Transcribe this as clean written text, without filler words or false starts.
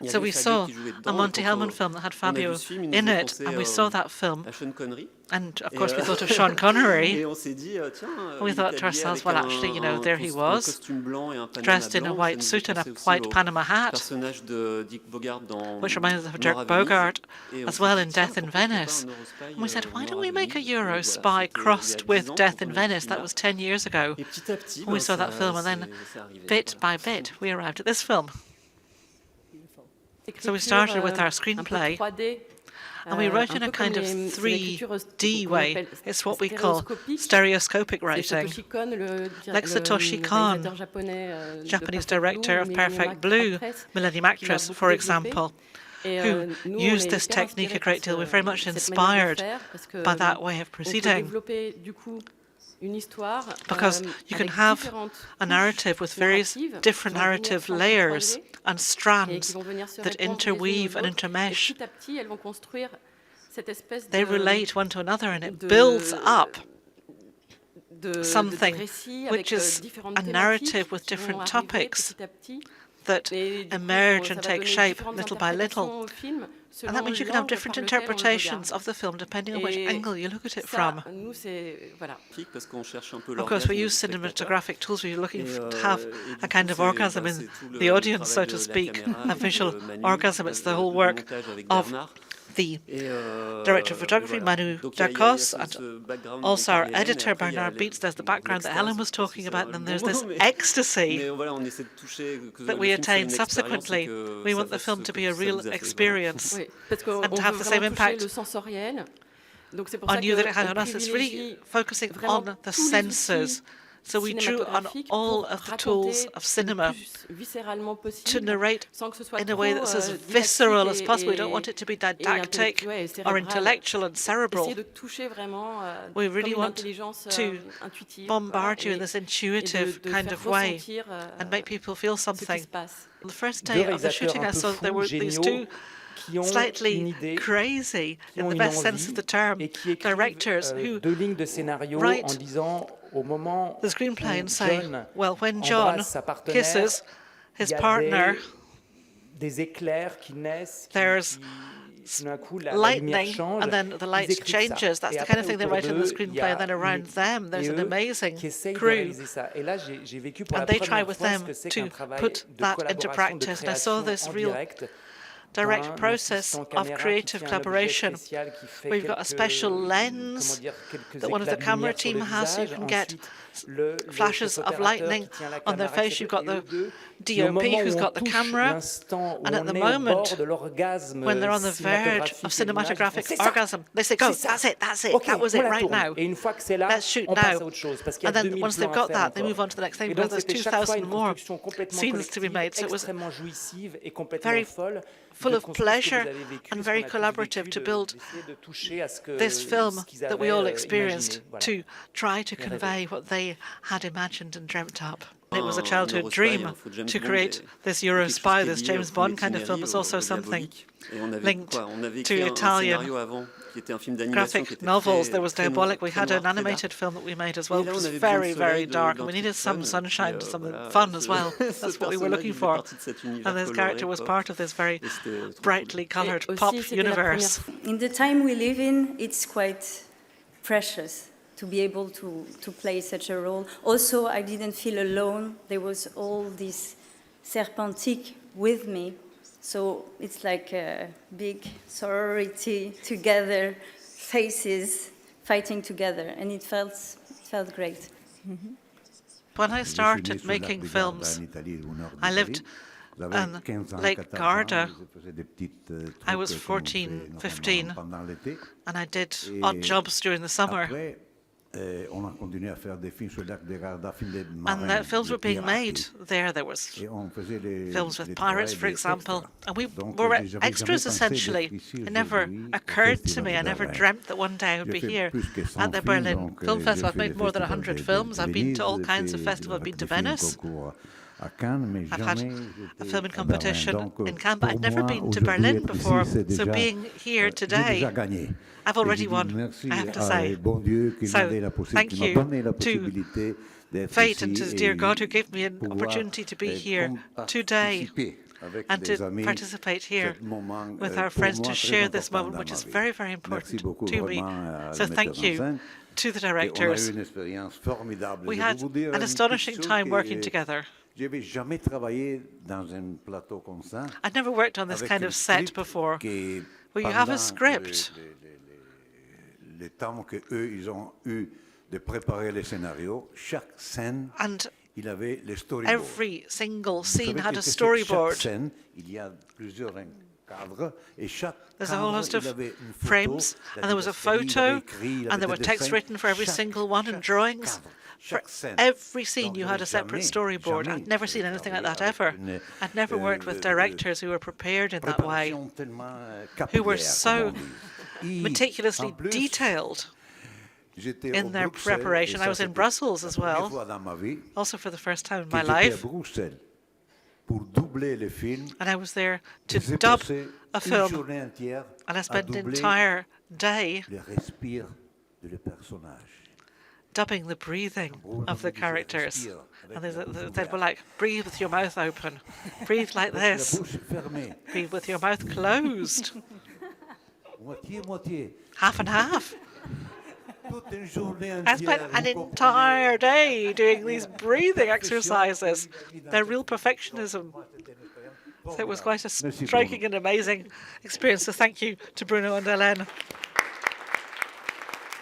So we saw a Monty Hellman film that had Fabio in it, and we saw that film. And of course we thought of Sean Connery. We thought to ourselves, well, actually, there he was, dressed in a white suit and a white Panama hat, which reminds us of Dirk Bogarde, as well in Death in Venice. And we said, why don't we make a Euro spy crossed with Death in Venice? That was 10 years ago. And we saw that film, and then bit by bit we arrived at this film. So we started with our screenplay, and we wrote in a kind of 3D way. It's what we call stereoscopic writing. Like Satoshi Kon, Japanese director of Perfect Blue, Millennium Actress, for example, who used this technique a great deal. We're very much inspired by that way of proceeding. Because you can have a narrative with various different narrative layers and strands that interweave and intermesh. They relate one to another, and it builds up something which is a narrative with different topics that emerge and take shape little by little. And that means you can have different interpretations of the film depending on which angle you look at it from. Of course, we use cinematographic tools. We're looking to have a kind of orgasm in the audience, so to speak, a visual orgasm. It's the whole work of the director of photography, Manu Dacos, and also our editor, Bernard Beets. There's the background that Hélène was talking about, and then there's this ecstasy that we attain subsequently. We want the film to be a real experience and to have the same impact on you that it had on us. It's really focusing on the senses. So we drew on all of the tools of cinema to narrate in a way that's as visceral as possible. We don't want it to be didactic or intellectual and cerebral. We really want to bombard you in this intuitive kind of way and make people feel something. On the first day of the shooting, I saw that there were these two slightly crazy, in the best sense of the term, directors who write the screenplay and say, well, when John kisses his partner, there's lightning, and then the light changes. That's the kind of thing they write in the screenplay, and then around them there's an amazing crew, and they try with them to put that into practice. And I saw this real direct process of creative collaboration. We've got a special lens that one of the camera team has, so you can get flashes of lightning on their face. You've got the DOP who's got the camera, and at the moment, when they're on the verge of cinematographic orgasm, they say, go, that's it, that was it right now. Let's shoot now. And then once they've got that, they move on to the next thing, because there's 2,000 more scenes to be made. So it was very full of pleasure and very collaborative to build this film that we all experienced, to try to convey what they had imagined and dreamt up. It was a childhood dream to create this Euro spy, this James Bond kind of film. It's also something linked to Italian graphic novels. There was Diabolic. We had an animated film that we made as well, which was very, very dark. And we needed some sunshine, some fun as well. That's what we were looking for. And this character was part of this very brightly colored pop universe. In the time we live in, it's quite precious to be able to play such a role. Also, I didn't feel alone. There was all this Serpentique with me. So it's like a big sorority together, faces fighting together, and it felt great. Mm-hmm. When I started making films, I lived in Lake Garda. I was 14, 15, and I did odd jobs during the summer. And the films were being made there. There was films with pirates, for example, and we were extras essentially. It never occurred to me, I never dreamt that one day I would be here at the Berlin Film Festival. I've made more than 100 films. I've been to all kinds of festivals. I've been to Venice. I've had a filming competition in Cannes, but I'd never been to Berlin before. So being here today, I've already won, I have to say. So thank you to fate and to dear God who gave me an opportunity to be here today and to participate here with our friends to share this moment, which is very, very important to me. So thank you to the directors. We had an astonishing time working together. I'd never worked on this kind of set before, where you have a script. And every single scene had a storyboard. There's a whole host of frames, and there was a photo, and there were texts written for every single one, and drawings. For every scene, you had a separate storyboard. I'd never seen anything like that ever. I'd never worked with directors who were prepared in that way, who were so meticulously detailed in their preparation. I was in Brussels as well, also for the first time in my life. And I was there to dub a film, and I spent an entire day dubbing the breathing of the characters. And they were like, breathe with your mouth open, breathe like this, breathe with your mouth closed, half and half. I spent an entire day doing these breathing exercises. They're real perfectionism. So it was quite a striking and amazing experience. So thank you to Bruno and Hélène.